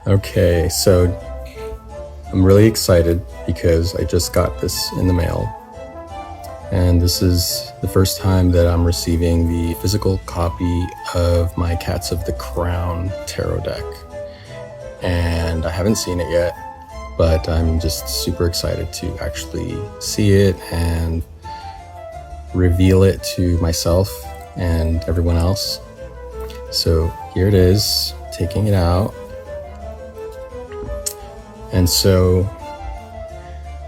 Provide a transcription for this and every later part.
Okay, so I'm really excited because I just got this in the mail. And this is the first time that I'm receiving the physical copy of my Cats of the Crown tarot deck. And I haven't seen it yet, but I'm just super excited to actually see it and reveal it to myself and everyone else. So here it is, taking it out. And so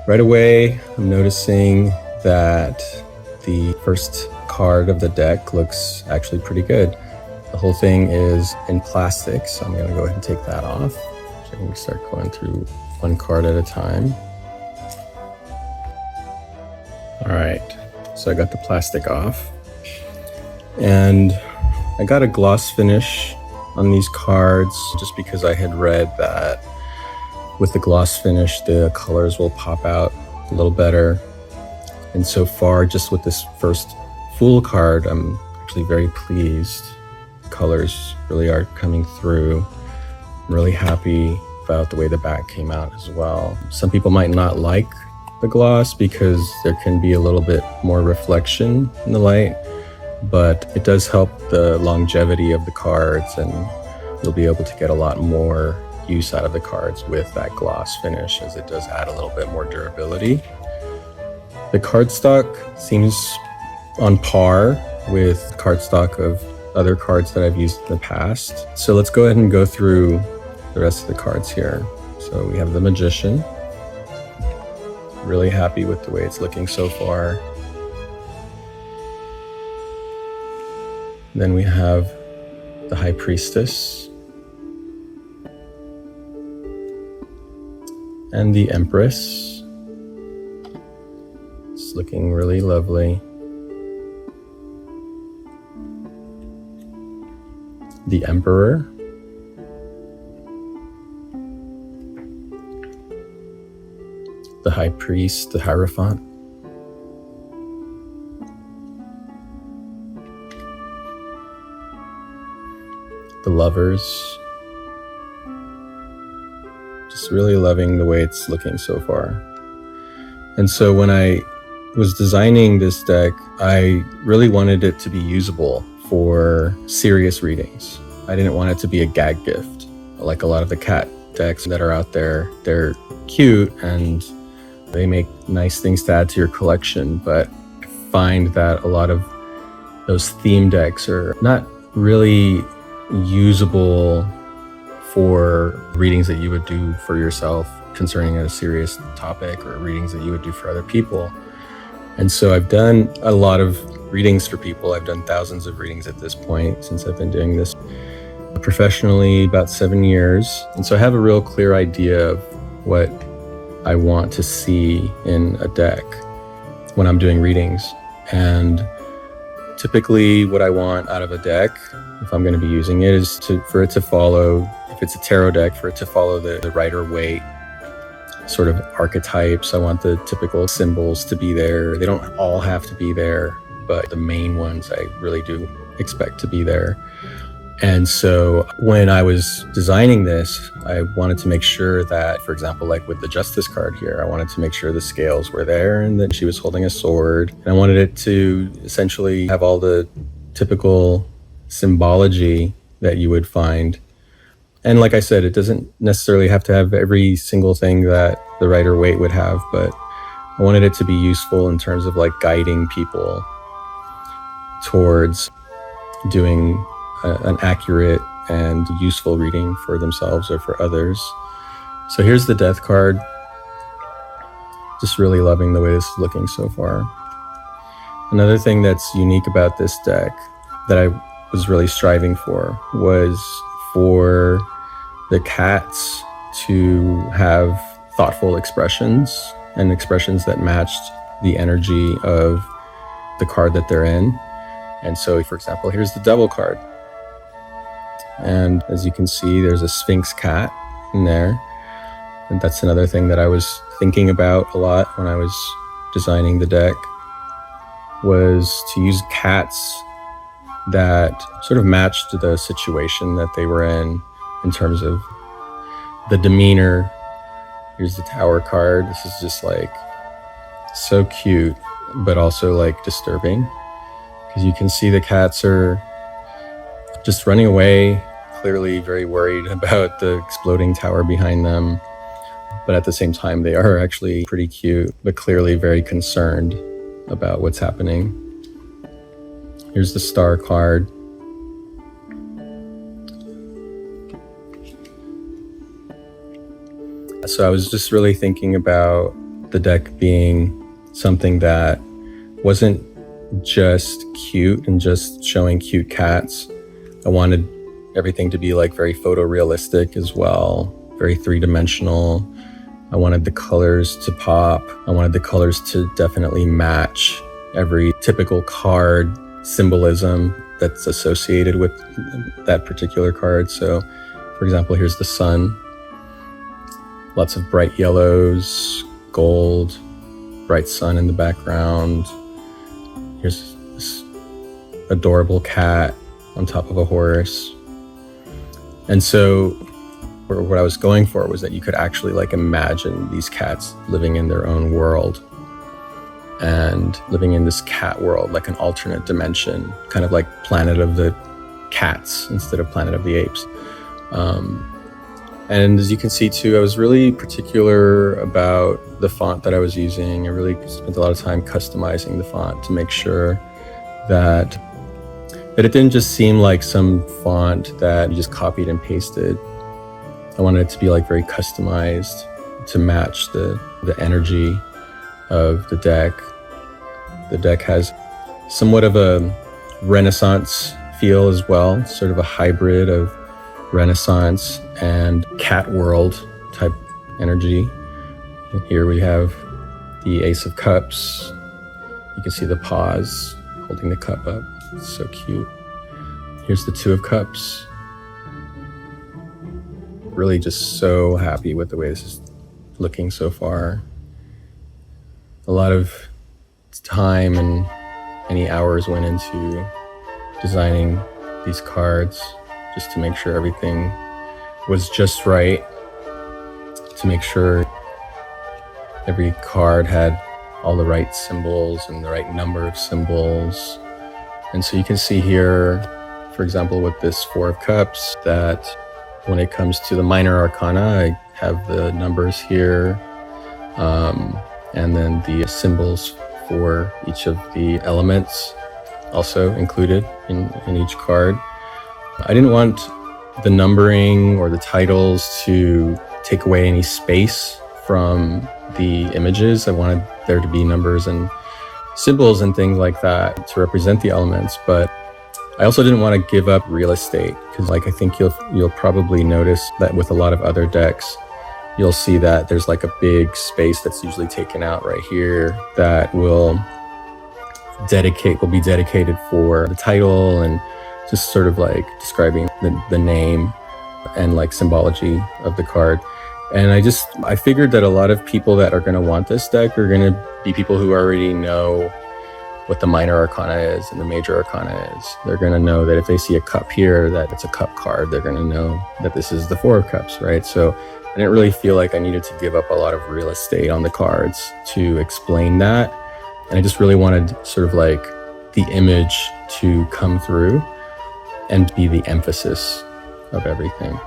right away, I'm noticing that the first card of the deck looks actually pretty good. The whole thing is in plastic, so I'm going to go ahead and take that off. So I can start going through one card at a time. All right, so I got the plastic off. And I got a gloss finish on these cards just because I had read that with the gloss finish, the colors will pop out a little better. And so far, just with this first full card, I'm actually very pleased. The colors really are coming through. I'm really happy about the way the back came out as well. Some people might not like the gloss because there can be a little bit more reflection in the light, but it does help the longevity of the cards, and you'll be able to get a lot more use out of the cards with that gloss finish, as it does add a little bit more durability. The cardstock seems on par with cardstock of other cards that I've used in the past. So let's go ahead and go through the rest of the cards here. So we have the Magician. Really happy with the way it's looking so far. Then we have the High Priestess and the Empress. It's looking really lovely. The Emperor. The High Priest, the Hierophant. The Lovers. Just really loving the way it's looking so far. And so when I was designing this deck, I really wanted it to be usable for serious readings. I didn't want it to be a gag gift like a lot of the cat decks that are out there. They're cute and they make nice things to add to your collection, but I find that a lot of those theme decks are not really usable for readings that you would do for yourself concerning a serious topic, or readings that you would do for other people. And so I've done a lot of readings for people. I've done thousands of readings at this point since I've been doing this professionally, about 7 years. And so I have a real clear idea of what I want to see in a deck when I'm doing readings. And typically what I want out of a deck, if I'm going to be using it, is for it to follow, if it's a tarot deck, for it to follow the Rider-Waite sort of archetypes. I want the typical symbols to be there. They don't all have to be there, but the main ones I really do expect to be there. And so when I was designing this, I wanted to make sure that, for example, like with the Justice card here, I wanted to make sure the scales were there and that she was holding a sword. And I wanted it to essentially have all the typical symbology that you would find. And like I said, it doesn't necessarily have to have every single thing that the Rider-Waite would have, but I wanted it to be useful in terms of like guiding people towards doing an accurate and useful reading for themselves or for others. So here's the Death card. Just really loving the way this is looking so far. Another thing that's unique about this deck that I was really striving for was for the cats to have thoughtful expressions, and expressions that matched the energy of the card that they're in. And so, for example, here's the Devil card. And as you can see, there's a Sphinx cat in there. And that's another thing that I was thinking about a lot when I was designing the deck, was to use cats that sort of matched the situation that they were in terms of the demeanor. Here's the Tower card. This is just like so cute, but also like disturbing, because you can see the cats are just running away, clearly very worried about the exploding tower behind them. But at the same time, they are actually pretty cute, but clearly very concerned about what's happening. Here's the Star card. So I was just really thinking about the deck being something that wasn't just cute and just showing cute cats. I wanted everything to be like very photorealistic as well, very three-dimensional. I wanted the colors to pop. I wanted the colors to definitely match every typical card symbolism that's associated with that particular card. So, for example, here's the sun. Lots of bright yellows, gold, bright sun in the background. Here's this adorable cat on top of a horse. And so what I was going for was that you could actually like imagine these cats living in their own world and living in this cat world, like an alternate dimension, kind of like Planet of the Cats instead of Planet of the Apes. And as you can see too, I was really particular about the font that I was using. I really spent a lot of time customizing the font to make sure that it didn't just seem like some font that you just copied and pasted. I wanted it to be like very customized to match the energy of the deck. The deck has somewhat of a Renaissance feel as well, sort of a hybrid of Renaissance and cat world type energy. And here we have the Ace of Cups. You can see the paws holding the cup up. It's so cute. Here's the Two of Cups. Really just so happy with the way this is looking so far. A lot of time and many hours went into designing these cards just to make sure everything was just right, to make sure every card had all the right symbols and the right number of symbols. And so you can see here, for example, with this Four of Cups, that when it comes to the minor arcana, I have the numbers here, and then the symbols for each of the elements also included in each card. I didn't want the numbering or the titles to take away any space from the images. I wanted there to be numbers and symbols and things like that to represent the elements, but I also didn't want to give up real estate, because like I think you'll probably notice that with a lot of other decks, you'll see that there's like a big space that's usually taken out right here that will be dedicated for the title and just sort of like describing the name and like symbology of the card. And I figured that a lot of people that are going to want this deck are going to be people who already know what the minor arcana is and the major arcana is. They're going to know that if they see a cup here, that it's a cup card. They're going to know that this is the Four of Cups, right? So I didn't really feel like I needed to give up a lot of real estate on the cards to explain that. And I just really wanted sort of like the image to come through and be the emphasis of everything.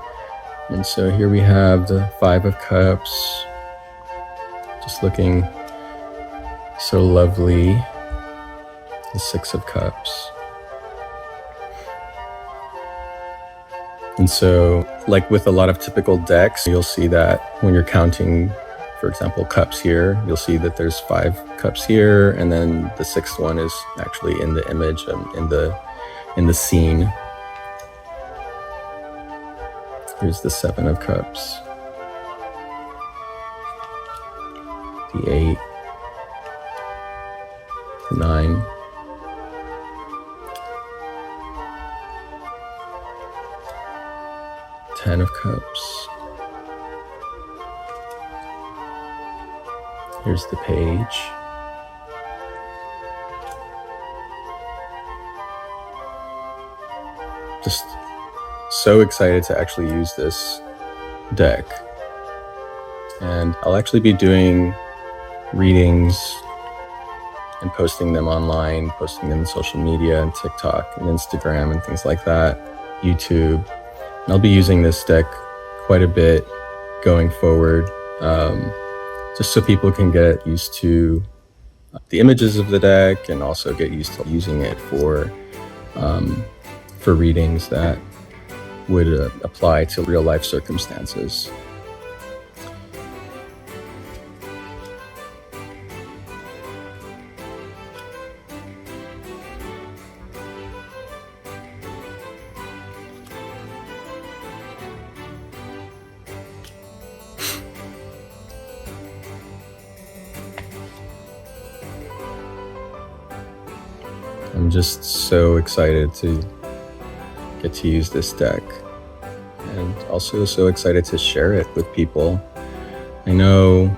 And so here we have the Five of Cups, just looking so lovely. The Six of Cups. And so, like with a lot of typical decks, you'll see that when you're counting, for example, cups here, you'll see that there's 5 cups here, and then the 6th one is actually in the image, in the scene. Here's the 7 of Cups, the 8, the 9, Ten of Cups. Here's the Page. Just so excited to actually use this deck. And I'll actually be doing readings and posting them online, posting them in social media and TikTok and Instagram and things like that, YouTube. And I'll be using this deck quite a bit going forward, just so people can get used to the images of the deck and also get used to using it for readings that would apply to real life circumstances. I'm just so excited to get to use this deck, and also so excited to share it with people. I know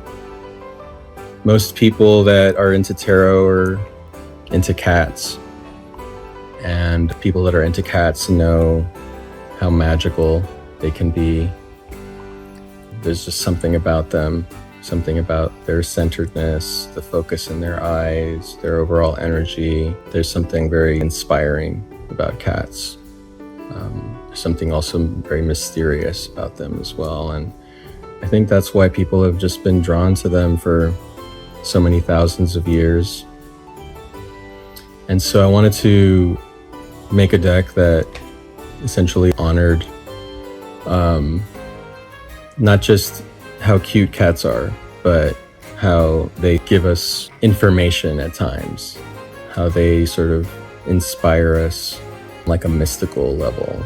most people that are into tarot are into cats, and people that are into cats know how magical they can be. There's just something about them, something about their centeredness, the focus in their eyes, their overall energy. There's something very inspiring about cats. There's something also very mysterious about them as well. And I think that's why people have just been drawn to them for so many thousands of years. And so I wanted to make a deck that essentially honored not just how cute cats are, but how they give us information at times, how they sort of inspire us like a mystical level,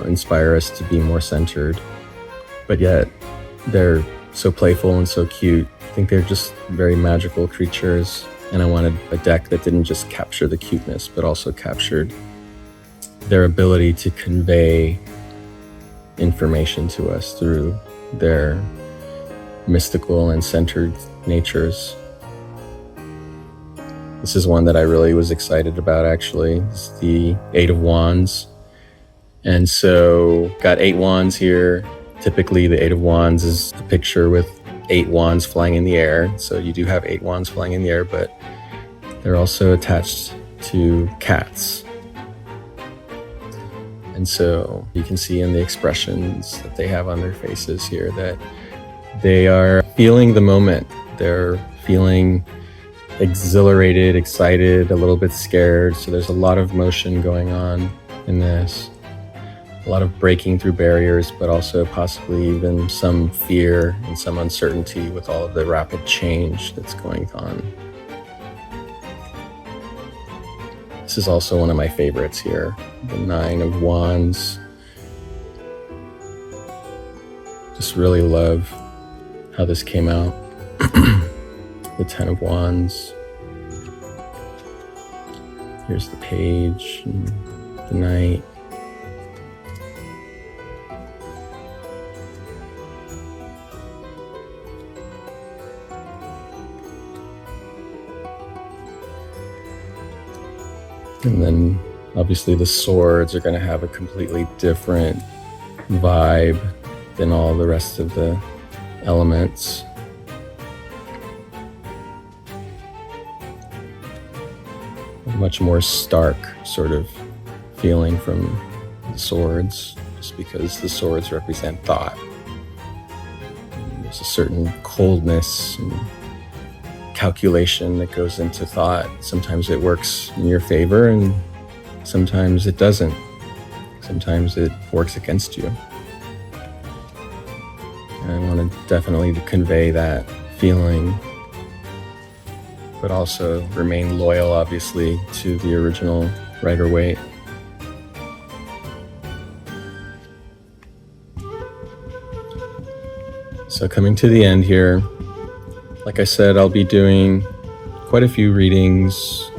inspire us to be more centered, but yet they're so playful and so cute. I think they're just very magical creatures, and I wanted a deck that didn't just capture the cuteness, but also captured their ability to convey information to us through their mystical and centered natures. This is one that I really was excited about, actually. It's the 8 of Wands. And so got 8 wands here. Typically the 8 of Wands is a picture with 8 wands flying in the air. So you do have 8 wands flying in the air, but they're also attached to cats. And so you can see in the expressions that they have on their faces here that they are feeling the moment. They're feeling exhilarated, excited, a little bit scared. So there's a lot of motion going on in this, a lot of breaking through barriers, but also possibly even some fear and some uncertainty with all of the rapid change that's going on. This is also one of my favorites here, the 9 of Wands. Just really love how this came out. The 10 of Wands. Here's the Page and the Knight. And then obviously the swords are going to have a completely different vibe than all the rest of the elements. A much more stark sort of feeling from the swords, just because the swords represent thought. And there's a certain coldness and calculation that goes into thought. Sometimes it works in your favor and sometimes it doesn't. Sometimes it works against you. And I wanted definitely to convey that feeling, but also remain loyal, obviously, to the original Rider-Waite. So coming to the end here, like I said, I'll be doing quite a few readings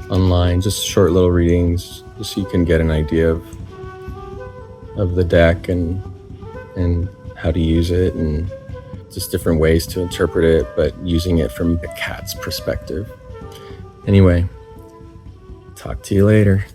online, just short little readings, just so you can get an idea of the deck and how to use it, and just different ways to interpret it, but using it from the cat's perspective. Anyway, talk to you later.